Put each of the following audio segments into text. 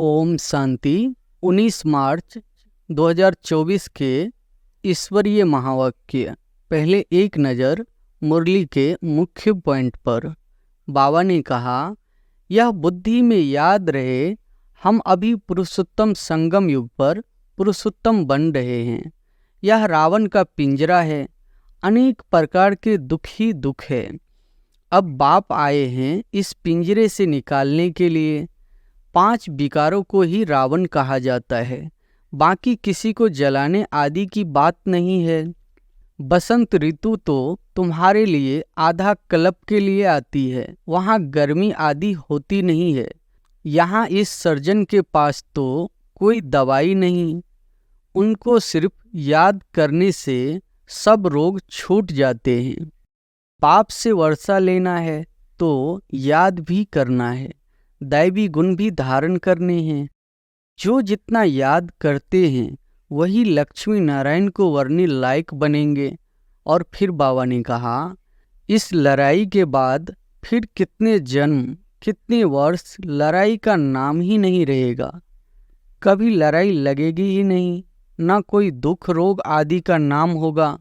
ओम शांति। 19 मार्च 2024 के ईश्वरीय महावाक्य। पहले एक नज़र मुरली के मुख्य पॉइंट पर। बाबा ने कहा, यह बुद्धि में याद रहे, हम अभी पुरुषोत्तम संगम युग पर पुरुषोत्तम बन रहे हैं। यह रावण का पिंजरा है, अनेक प्रकार के दुख ही दुख है। अब बाप आए हैं इस पिंजरे से निकालने के लिए। 5 विकारों को ही रावण कहा जाता है, बाकी किसी को जलाने आदि की बात नहीं है। बसंत ऋतु तो तुम्हारे लिए आधा कल्प के लिए आती है, वहाँ गर्मी आदि होती नहीं है। यहाँ इस सर्जन के पास तो कोई दवाई नहीं, उनको सिर्फ याद करने से सब रोग छूट जाते हैं। पाप से वर्षा लेना है तो याद भी करना है, दैवी गुण भी धारण करने हैं। जो जितना याद करते हैं वही लक्ष्मी नारायण को वरने लायक बनेंगे। और फिर बाबा ने कहा, इस लड़ाई के बाद फिर कितने जन्म कितने वर्ष लड़ाई का नाम ही नहीं रहेगा। कभी लड़ाई लगेगी ही नहीं, ना कोई दुख रोग आदि का नाम होगा।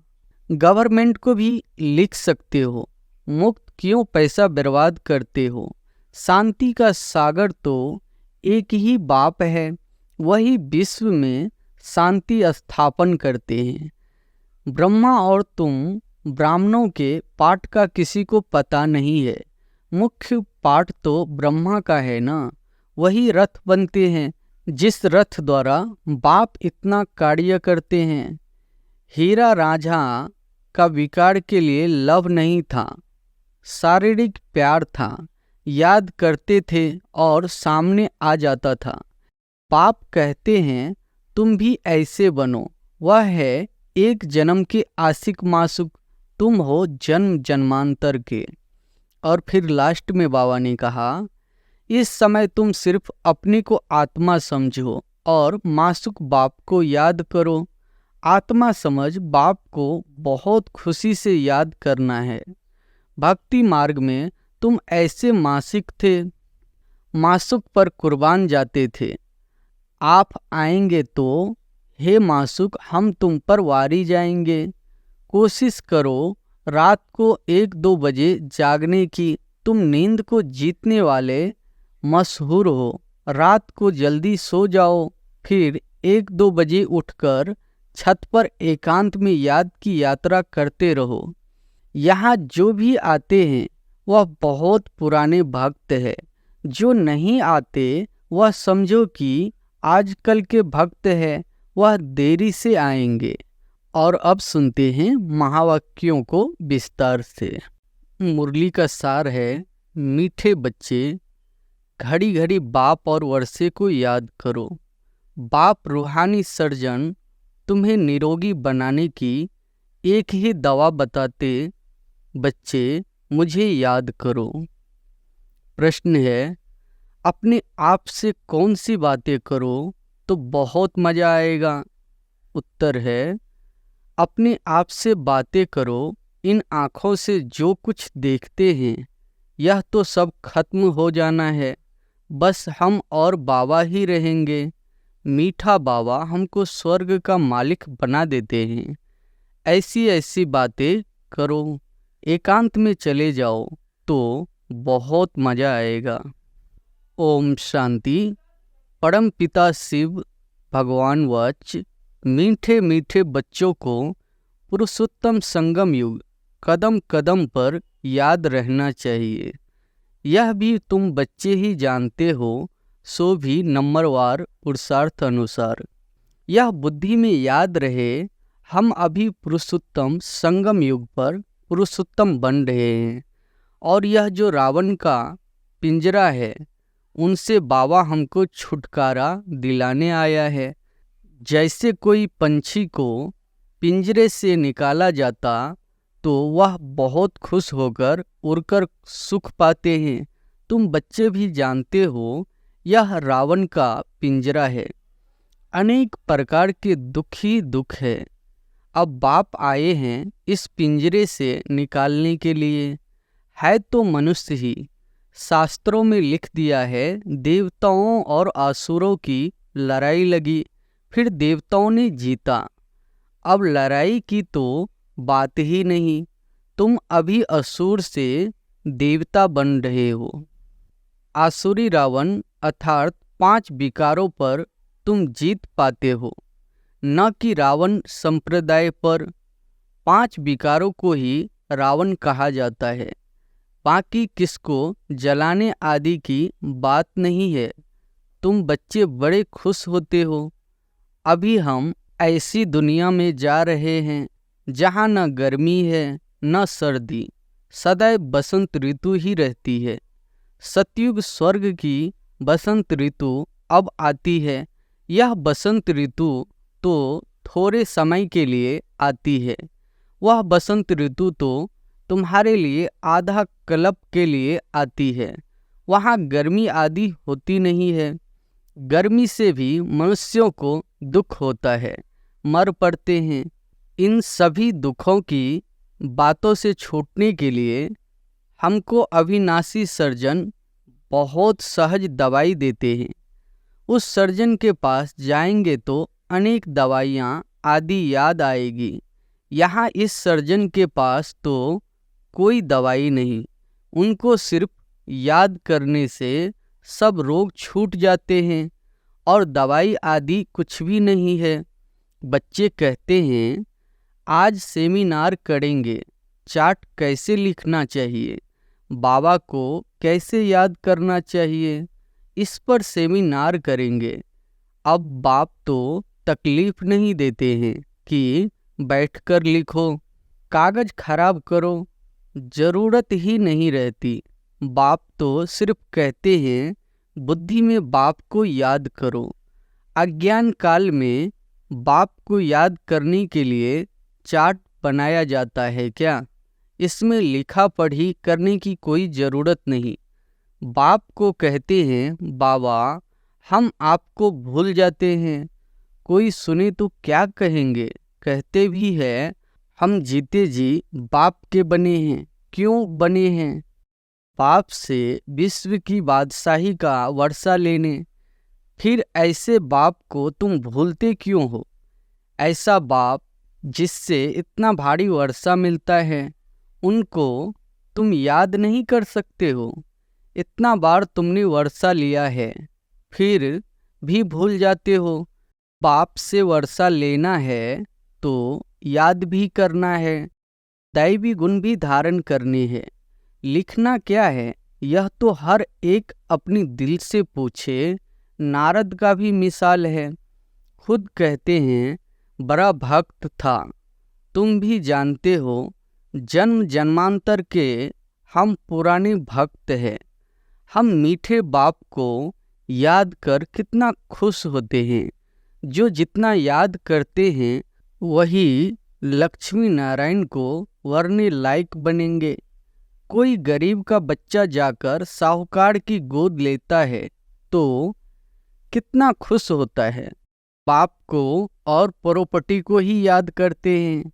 गवर्नमेंट को भी लिख सकते हो, मुफ्त क्यों पैसा बर्बाद करते हो। शांति का सागर तो एक ही बाप है, वही विश्व में शांति स्थापन करते हैं। ब्रह्मा और तुम ब्राह्मणों के पाठ का किसी को पता नहीं है। मुख्य पाठ तो ब्रह्मा का है ना, वही रथ बनते हैं जिस रथ द्वारा बाप इतना कार्य करते हैं। हीरा रांझा का विकार के लिए लव नहीं था, शारीरिक प्यार था। याद करते थे और सामने आ जाता था। पाप कहते हैं तुम भी ऐसे बनो, वह है एक जन्म के आशिक मासुक, तुम हो जन्म जन्मांतर के। और फिर लास्ट में बाबा ने कहा, इस समय तुम सिर्फ अपने को आत्मा समझो और मासुक बाप को याद करो। आत्मा समझ बाप को बहुत खुशी से याद करना है। भक्ति मार्ग में तुम ऐसे मासिक थे, मासुक पर कुर्बान जाते थे। आप आएंगे तो हे मासुक हम तुम पर वारी जाएंगे। कोशिश करो रात को 1-2 बजे जागने की, तुम नींद को जीतने वाले मशहूर हो। रात को जल्दी सो जाओ, फिर 1-2 बजे उठकर छत पर एकांत में याद की यात्रा करते रहो। यहाँ जो भी आते हैं वह बहुत पुराने भक्त है, जो नहीं आते वह समझो कि आजकल के भक्त है, वह देरी से आएंगे। और अब सुनते हैं महावाक्यों को विस्तार से। मुरली का सार है, मीठे बच्चे घड़ी घड़ी बाप और वर्षे को याद करो। बाप रूहानी सर्जन तुम्हें निरोगी बनाने की एक ही दवा बताते, बच्चे मुझे याद करो। प्रश्न है, अपने आप से कौन सी बातें करो तो बहुत मज़ा आएगा। उत्तर है, अपने आप से बातें करो। इन आँखों से जो कुछ देखते हैं यह तो सब खत्म हो जाना है, बस हम और बाबा ही रहेंगे। मीठा बाबा हमको स्वर्ग का मालिक बना देते हैं। ऐसी ऐसी बातें करो, एकांत में चले जाओ तो बहुत मज़ा आएगा। ओम शांति। परम पिता शिव भगवान वच, मीठे मीठे बच्चों को पुरुषोत्तम संगम युग कदम कदम पर याद रहना चाहिए। यह भी तुम बच्चे ही जानते हो, सो भी नंबरवार पुरुषार्थ अनुसार। यह बुद्धि में याद रहे, हम अभी पुरुषोत्तम संगम युग पर पुरुषोत्तम बन रहे हैं। और यह जो रावण का पिंजरा है, उनसे बाबा हमको छुटकारा दिलाने आया है। जैसे कोई पंछी को पिंजरे से निकाला जाता तो वह बहुत खुश होकर उड़कर सुख पाते हैं। तुम बच्चे भी जानते हो, यह रावण का पिंजरा है, अनेक प्रकार के दुख ही दुख है। अब बाप आए हैं इस पिंजरे से निकालने के लिए। है तो मनुष्य ही, शास्त्रों में लिख दिया है, देवताओं और असुरों की लड़ाई लगी, फिर देवताओं ने जीता। अब लड़ाई की तो बात ही नहीं, तुम अभी असुर से देवता बन रहे हो। आसुरी रावण अर्थात 5 विकारों पर तुम जीत पाते हो, न कि रावण संप्रदाय पर। 5 विकारों को ही रावण कहा जाता है, बाकी किसको जलाने आदि की बात नहीं है। तुम बच्चे बड़े खुश होते हो। अभी हम ऐसी दुनिया में जा रहे हैं जहाँ न गर्मी है न सर्दी, सदैव बसंत ऋतु ही रहती है। सतयुग स्वर्ग की बसंत ऋतु अब आती है। यह बसंत ऋतु तो थोड़े समय के लिए आती है। वह बसंत ऋतु तो तुम्हारे लिए आधा कल्प के लिए आती है। वहाँ गर्मी आदि होती नहीं है। गर्मी से भी मनुष्यों को दुख होता है, मर पड़ते हैं। इन सभी दुखों की बातों से छूटने के लिए हमको अविनाशी सर्जन बहुत सहज दवाई देते हैं। उस सर्जन के पास जाएंगे तो अनेक दवाइयाँ आदि याद आएगी। यहाँ इस सर्जन के पास तो कोई दवाई नहीं, उनको सिर्फ याद करने से सब रोग छूट जाते हैं और दवाई आदि कुछ भी नहीं है। बच्चे कहते हैं आज सेमिनार करेंगे, चार्ट कैसे लिखना चाहिए, बाबा को कैसे याद करना चाहिए, इस पर सेमिनार करेंगे। अब बाप तो तकलीफ नहीं देते हैं कि बैठकर लिखो, कागज खराब करो, जरूरत ही नहीं रहती। बाप तो सिर्फ कहते हैं बुद्धि में बाप को याद करो। अज्ञान काल में बाप को याद करने के लिए चार्ट बनाया जाता है क्या? इसमें लिखा पढ़ी करने की कोई ज़रूरत नहीं। बाप को कहते हैं बाबा हम आपको भूल जाते हैं। कोई सुने तो क्या कहेंगे? कहते भी है हम जीते जी बाप के बने हैं। क्यों बने हैं? बाप से विश्व की बादशाही का वर्षा लेने। फिर ऐसे बाप को तुम भूलते क्यों हो? ऐसा बाप जिससे इतना भारी वर्षा मिलता है, उनको तुम याद नहीं कर सकते हो। इतना बार तुमने वर्षा लिया है, फिर भी भूल जाते हो। बाप से वर्षा लेना है तो याद भी करना है, दैवी गुण भी धारण करने हैं। लिखना क्या है यह तो हर एक अपनी दिल से पूछे। नारद का भी मिसाल है, खुद कहते हैं बड़ा भक्त था। तुम भी जानते हो जन्म जन्मांतर के हम पुराने भक्त हैं। हम मीठे बाप को याद कर कितना खुश होते हैं। जो जितना याद करते हैं वही लक्ष्मी नारायण को वरने लायक बनेंगे। कोई गरीब का बच्चा जाकर साहूकार की गोद लेता है तो कितना खुश होता है। बाप को और प्रॉपर्टी को ही याद करते हैं।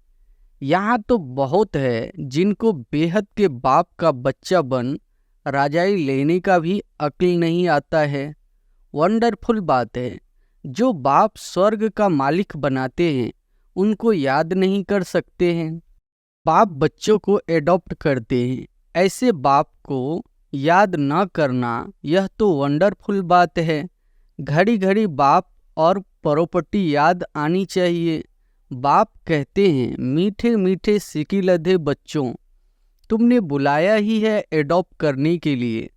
यहाँ तो बहुत है जिनको बेहद के बाप का बच्चा बन राजाई लेने का भी अक्ल नहीं आता है। वंडरफुल बात है, जो बाप स्वर्ग का मालिक बनाते हैं उनको याद नहीं कर सकते हैं। बाप बच्चों को एडॉप्ट करते हैं, ऐसे बाप को याद न करना यह तो वंडरफुल बात है। घड़ी घड़ी बाप और प्रॉपर्टी याद आनी चाहिए। बाप कहते हैं मीठे मीठे सिकी लधे बच्चों, तुमने बुलाया ही है एडॉप्ट करने के लिए।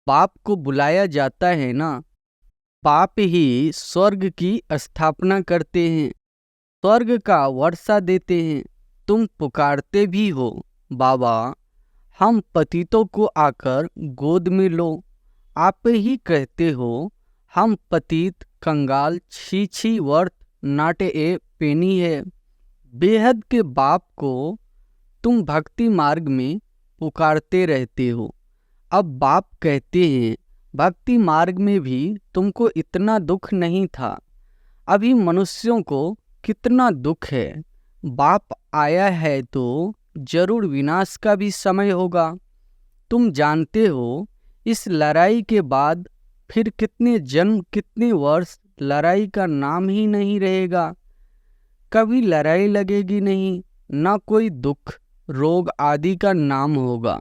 बाप को बुलाया जाता है ना। बाप ही स्वर्ग की स्थापना करते हैं, स्वर्ग का वर्षा देते हैं। तुम पुकारते भी हो बाबा हम पतितों को आकर गोद में लो। आप ही कहते हो हम पतित कंगाल छी छी वर्थ नाटे ए पेनी है। बेहद के बाप को तुम भक्ति मार्ग में पुकारते रहते हो। अब बाप कहते हैं भक्ति मार्ग में भी तुमको इतना दुख नहीं था। अभी मनुष्यों को कितना दुख है। बाप आया है तो जरूर विनाश का भी समय होगा। तुम जानते हो इस लड़ाई के बाद फिर कितने जन्म, कितने वर्ष लड़ाई का नाम ही नहीं रहेगा। कभी लड़ाई लगेगी नहीं, ना कोई दुख रोग आदि का नाम होगा।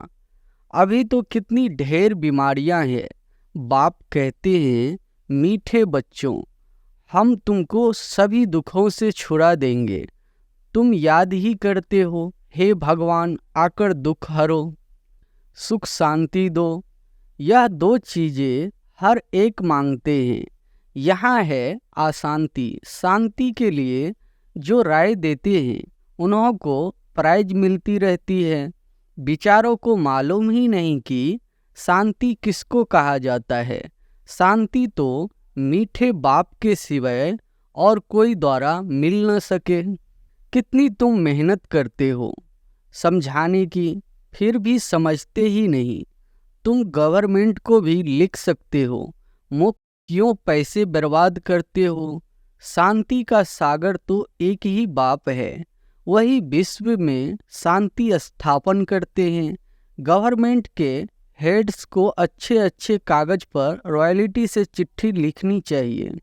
अभी तो कितनी ढेर बीमारियां हैं। बाप कहते हैं, मीठे बच्चों, हम तुमको सभी दुखों से छुड़ा देंगे। तुम याद ही करते हो, हे भगवान आकर दुख हरो, सुख शांति दो। यह दो चीजें हर एक मांगते हैं। यहाँ है अशांति। शांति के लिए जो राय देते हैं उन्हों को प्राइज मिलती रहती है। विचारों को मालूम ही नहीं कि शांति किसको कहा जाता है। शांति तो मीठे बाप के सिवाय और कोई द्वारा मिल न सके। कितनी तुम मेहनत करते हो समझाने की, फिर भी समझते ही नहीं। तुम गवर्नमेंट को भी लिख सकते हो, मुफ्त क्यों पैसे बर्बाद करते हो। शांति का सागर तो एक ही बाप है, वही विश्व में शांति स्थापन करते हैं। गवर्नमेंट के हेड्स को अच्छे अच्छे कागज पर रॉयल्टी से चिट्ठी लिखनी चाहिए।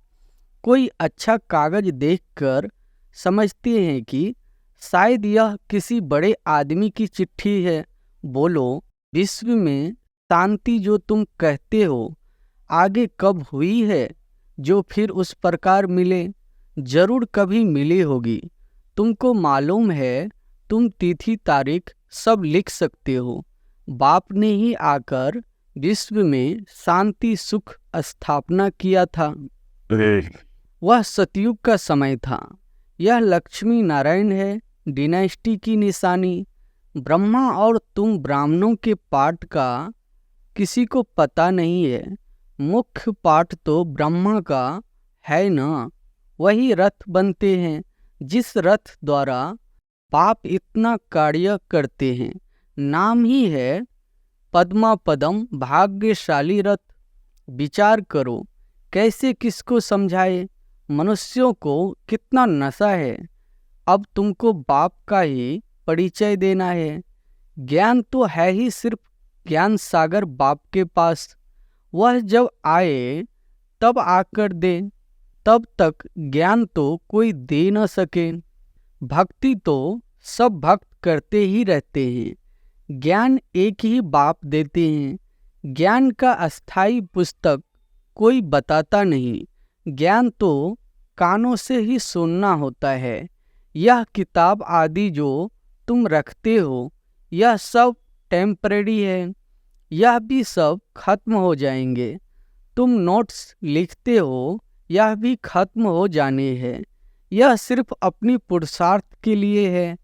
कोई अच्छा कागज देखकर समझते हैं कि शायद यह किसी बड़े आदमी की चिट्ठी है। बोलो, विश्व में शांति जो तुम कहते हो आगे कब हुई है जो फिर उस प्रकार मिले? जरूर कभी मिली होगी। तुमको मालूम है, तुम तिथि तारीख सब लिख सकते हो। बाप ने ही आकर विश्व में शांति सुख स्थापना किया था। वह सतयुग का समय था। यह लक्ष्मी नारायण है, डिनाइस्टी की निशानी। ब्रह्मा और तुम ब्राह्मणों के पाठ का किसी को पता नहीं है। मुख्य पाठ तो ब्रह्मा का है ना। वही रथ बनते हैं, जिस रथ द्वारा बाप इतना कार्य करते हैं। नाम ही है पद्मा पदम, भाग्यशाली रथ। विचार करो, कैसे किसको समझाए। मनुष्यों को कितना नशा है। अब तुमको बाप का ही परिचय देना है। ज्ञान तो है ही सिर्फ ज्ञान सागर बाप के पास। वह जब आए तब आकर दे, तब तक ज्ञान तो कोई दे न सके। भक्ति तो सब भक्त करते ही रहते हैं। ज्ञान एक ही बाप देते हैं। ज्ञान का अस्थाई पुस्तक कोई बताता नहीं। ज्ञान तो कानों से ही सुनना होता है। यह किताब आदि जो तुम रखते हो, यह सब टेम्परेरी है। यह भी सब खत्म हो जाएंगे। तुम नोट्स लिखते हो, यह भी खत्म हो जाने हैं। यह सिर्फ अपनी पुरुषार्थ के लिए है।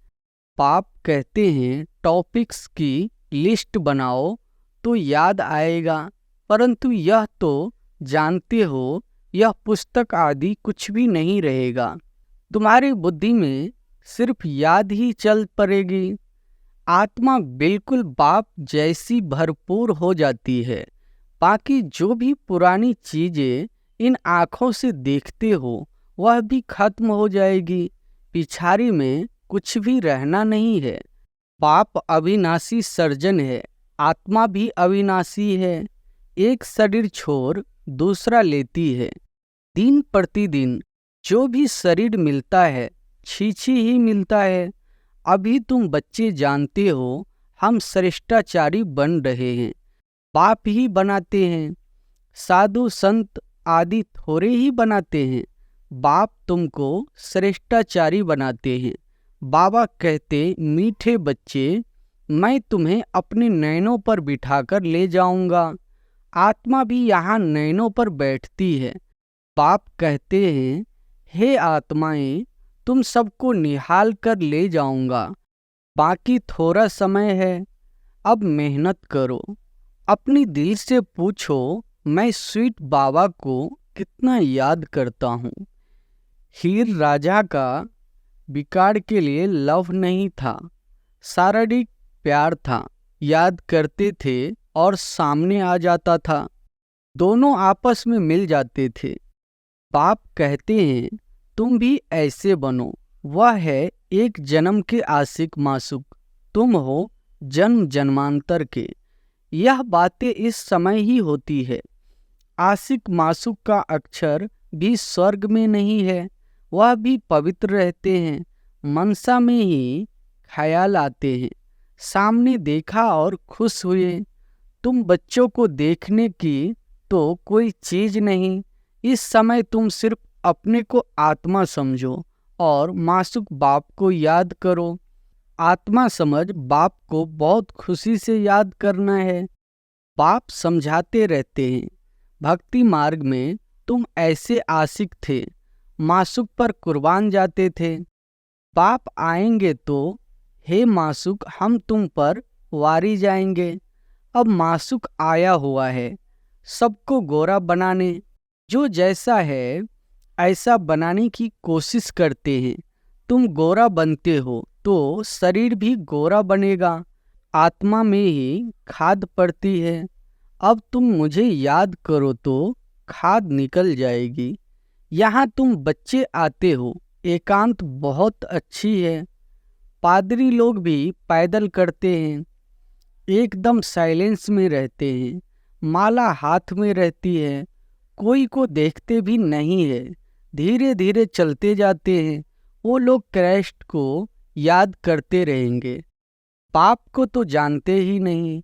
पाप कहते हैं टॉपिक्स की लिस्ट बनाओ तो याद आएगा, परंतु यह तो जानते हो यह पुस्तक आदि कुछ भी नहीं रहेगा। तुम्हारी बुद्धि में सिर्फ याद ही चल पड़ेगी। आत्मा बिल्कुल बाप जैसी भरपूर हो जाती है। बाकी जो भी पुरानी चीजें इन आँखों से देखते हो वह भी खत्म हो जाएगी। पिछाड़ी में कुछ भी रहना नहीं है। बाप अविनाशी सर्जन है, आत्मा भी अविनाशी है। एक शरीर छोड़ दूसरा लेती है। दिन प्रतिदिन जो भी शरीर मिलता है छीछी ही मिलता है। अभी तुम बच्चे जानते हो हम श्रेष्ठाचारी बन रहे हैं, बाप ही बनाते हैं। साधु संत आदि थोड़े ही बनाते हैं, बाप तुमको श्रेष्ठाचारी बनाते हैं। बाबा कहते, मीठे बच्चे, मैं तुम्हें अपने नैनों पर बिठाकर ले जाऊंगा। आत्मा भी यहाँ नैनों पर बैठती है। बाप कहते हैं, हे आत्माएं, तुम सबको निहाल कर ले जाऊंगा। बाकी थोड़ा समय है, अब मेहनत करो। अपनी दिल से पूछो, मैं स्वीट बाबा को कितना याद करता हूँ। हीर राजा का विकार के लिए लव नहीं था, शारीरिक प्यार था। याद करते थे और सामने आ जाता था, दोनों आपस में मिल जाते थे। बाप कहते हैं, तुम भी ऐसे बनो। वह है एक जन्म के आशिक मासूक, तुम हो जन्म जन्मांतर के। यह बातें इस समय ही होती है। आशिक मासूक का अक्षर भी स्वर्ग में नहीं है, वह भी पवित्र रहते हैं। मनसा में ही ख्याल आते हैं, सामने देखा और खुश हुए। तुम बच्चों को देखने की तो कोई चीज नहीं। इस समय तुम सिर्फ अपने को आत्मा समझो और मासूक बाप को याद करो। आत्मा समझ बाप को बहुत खुशी से याद करना है। बाप समझाते रहते हैं, भक्ति मार्ग में तुम ऐसे आशिक थे, मासूक पर कुर्बान जाते थे। बाप आएंगे तो हे मासूक हम तुम पर वारी जाएंगे। अब मासूक आया हुआ है सबको गोरा बनाने। जो जैसा है ऐसा बनाने की कोशिश करते हैं। तुम गोरा बनते हो तो शरीर भी गोरा बनेगा। आत्मा में ही खाद पड़ती है। अब तुम मुझे याद करो तो खाद निकल जाएगी। यहाँ तुम बच्चे आते हो, एकांत बहुत अच्छी है। पादरी लोग भी पैदल करते हैं, एकदम साइलेंस में रहते हैं। माला हाथ में रहती है, कोई को देखते भी नहीं है। धीरे धीरे चलते जाते हैं। वो लोग क्राइस्ट को याद करते रहेंगे। पाप को तो जानते ही नहीं।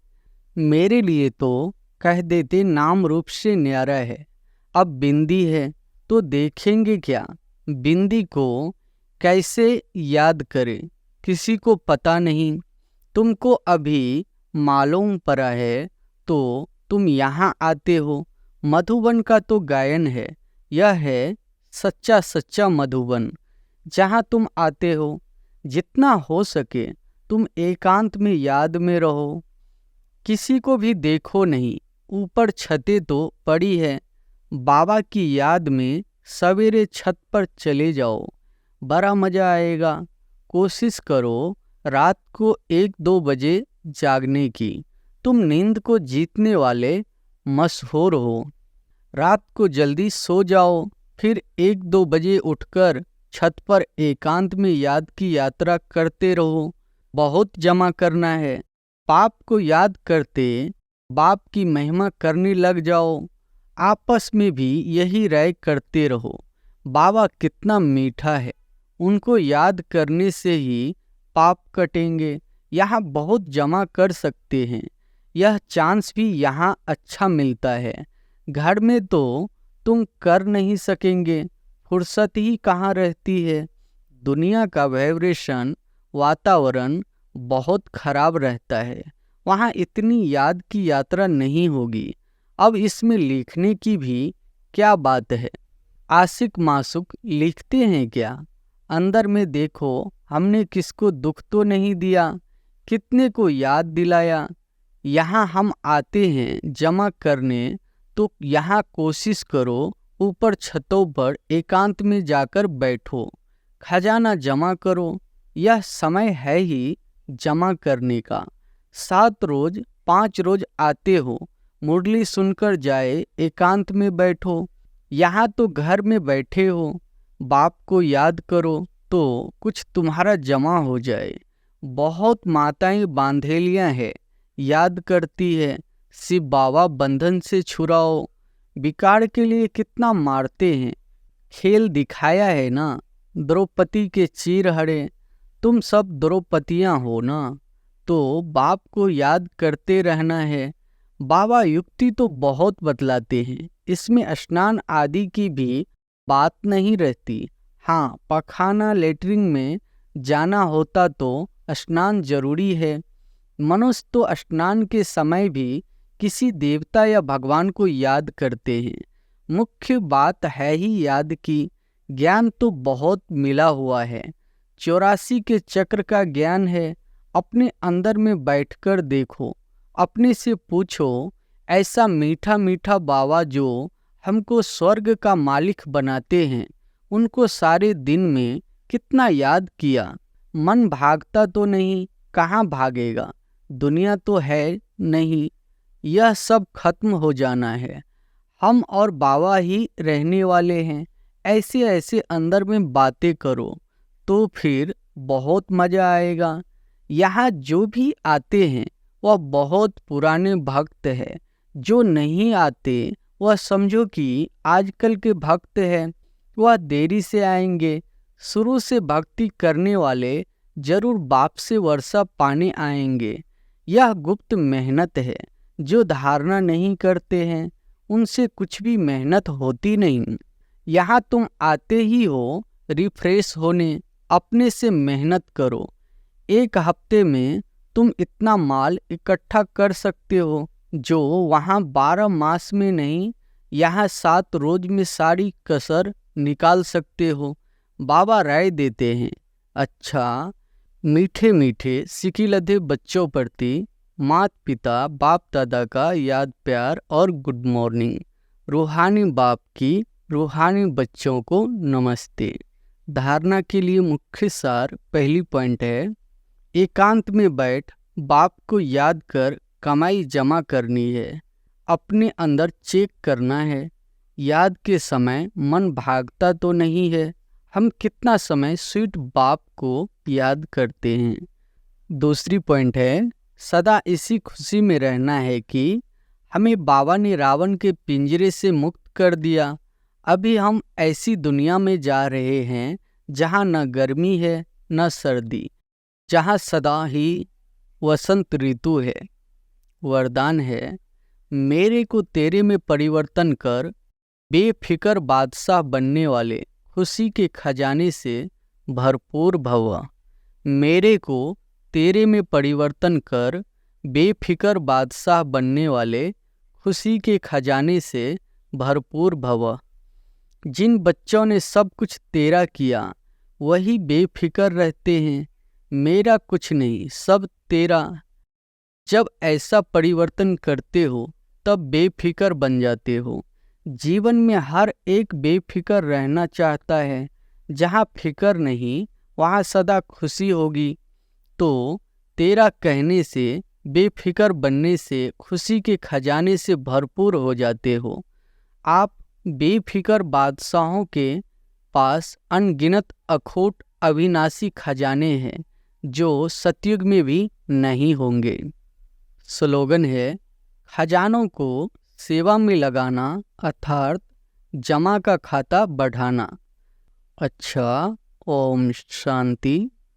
मेरे लिए तो कह देते नाम रूप से न्यारा है। अब बिंदी है तो देखेंगे क्या, बिंदी को कैसे याद करें, किसी को पता नहीं। तुमको अभी मालूम पड़ा है तो तुम यहाँ आते हो। मधुबन का तो गायन है, यह है सच्चा सच्चा मधुबन। जहाँ तुम आते हो जितना हो सके तुम एकांत में याद में रहो। किसी को भी देखो नहीं, ऊपर छतें तो पड़ी है। बाबा की याद में सवेरे छत पर चले जाओ, बड़ा मजा आएगा। कोशिश करो रात को 1-2 बजे जागने की। तुम नींद को जीतने वाले मशहूर हो। रात को जल्दी सो जाओ, फिर 1-2 बजे उठकर छत पर एकांत में याद की यात्रा करते रहो। बहुत जमा करना है। पाप को याद करते बाप की महिमा करने लग जाओ। आपस में भी यही राय करते रहो, बाबा कितना मीठा है, उनको याद करने से ही पाप कटेंगे। यहाँ बहुत जमा कर सकते हैं, यह चांस भी यहाँ अच्छा मिलता है। घर में तो तुम कर नहीं सकेंगे, फुर्सत ही कहाँ रहती है। दुनिया का वाइब्रेशन वातावरण बहुत खराब रहता है, वहाँ इतनी याद की यात्रा नहीं होगी। अब इसमें लिखने की भी क्या बात है। आशिक मासूक लिखते हैं क्या? अंदर में देखो, हमने किसको दुख तो नहीं दिया, कितने को याद दिलाया। यहाँ हम आते हैं जमा करने, तो यहाँ कोशिश करो ऊपर छतों पर एकांत में जाकर बैठो, खजाना जमा करो। यह समय है ही जमा करने का। 7 रोज 5 रोज आते हो, मुरली सुनकर जाए, एकांत में बैठो। यहाँ तो घर में बैठे हो, बाप को याद करो तो कुछ तुम्हारा जमा हो जाए। बहुत माताएं बांधेलियां हैं, याद करती है, शिव बाबा बंधन से छुड़ाओ। बिगाड़ के लिए कितना मारते हैं, खेल दिखाया है ना, द्रौपदी के चीर हड़े। तुम सब द्रौपदियां हो ना, तो बाप को याद करते रहना है। बाबा युक्ति तो बहुत बतलाते हैं, इसमें स्नान आदि की भी बात नहीं रहती। हाँ, पखाना लेटरिन में जाना होता तो स्नान जरूरी है। मनुष्य तो स्नान के समय भी किसी देवता या भगवान को याद करते हैं। मुख्य बात है ही याद की। ज्ञान तो बहुत मिला हुआ है, 84 के चक्र का ज्ञान है। अपने अंदर में बैठकर देखो, अपने से पूछो, ऐसा मीठा मीठा बाबा जो हमको स्वर्ग का मालिक बनाते हैं, उनको सारे दिन में कितना याद किया। मन भागता तो नहीं, कहाँ भागेगा, दुनिया तो है नहीं, यह सब खत्म हो जाना है। हम और बाबा ही रहने वाले हैं। ऐसे ऐसे अंदर में बातें करो तो फिर बहुत मजा आएगा। यहाँ जो भी आते हैं वह बहुत पुराने भक्त है। जो नहीं आते वह समझो कि आजकल के भक्त हैं, वह देरी से आएंगे। शुरू से भक्ति करने वाले जरूर बाप से वर्षा पाने आएंगे। यह गुप्त मेहनत है। जो धारणा नहीं करते हैं उनसे कुछ भी मेहनत होती नहीं। यहाँ तुम आते ही हो रिफ्रेश होने, अपने से मेहनत करो। एक हफ्ते में तुम इतना माल इकट्ठा कर सकते हो जो वहाँ 12 मास में नहीं, यहाँ 7 रोज में सारी कसर निकाल सकते हो। बाबा राय देते हैं, अच्छा मीठे मीठे सिकिलधे बच्चों प्रति माता पिता बाप दादा का याद प्यार और गुड मॉर्निंग। रूहानी बाप की रूहानी बच्चों को नमस्ते। धारणा के लिए मुख्य सार पहली पॉइंट है, एकांत में बैठ बाप को याद कर कमाई जमा करनी है। अपने अंदर चेक करना है, याद के समय मन भागता तो नहीं है। हम कितना समय स्वीट बाप को याद करते हैं। दूसरी पॉइंट है, सदा इसी खुशी में रहना है कि हमें बाबा ने रावण के पिंजरे से मुक्त कर दिया। अभी हम ऐसी दुनिया में जा रहे हैं जहाँ न गर्मी है न सर्दी, जहाँ सदा ही वसंत ऋतु है। वरदान है, मेरे को तेरे में परिवर्तन कर बेफिक्र बादशाह बनने वाले खुशी के खजाने से भरपूर भव। मेरे को तेरे में परिवर्तन कर बेफिक्र बादशाह बनने वाले खुशी के खजाने से भरपूर भव। जिन बच्चों ने सब कुछ तेरा किया वही बेफिक्र रहते हैं। मेरा कुछ नहीं, सब तेरा। जब ऐसा परिवर्तन करते हो तब बेफिक्र बन जाते हो। जीवन में हर एक बेफिक्र रहना चाहता है। जहाँ फिक्र नहीं वहाँ सदा खुशी होगी। तो तेरा कहने से, बेफिक्र बनने से खुशी के खजाने से भरपूर हो जाते हो। आप बेफिक्र बादशाहों के पास अनगिनत अखोट अविनाशी खजाने हैं जो सतयुग में भी नहीं होंगे। स्लोगन है, खजानों को सेवा में लगाना अर्थात जमा का खाता बढ़ाना। अच्छा, ओम शांति।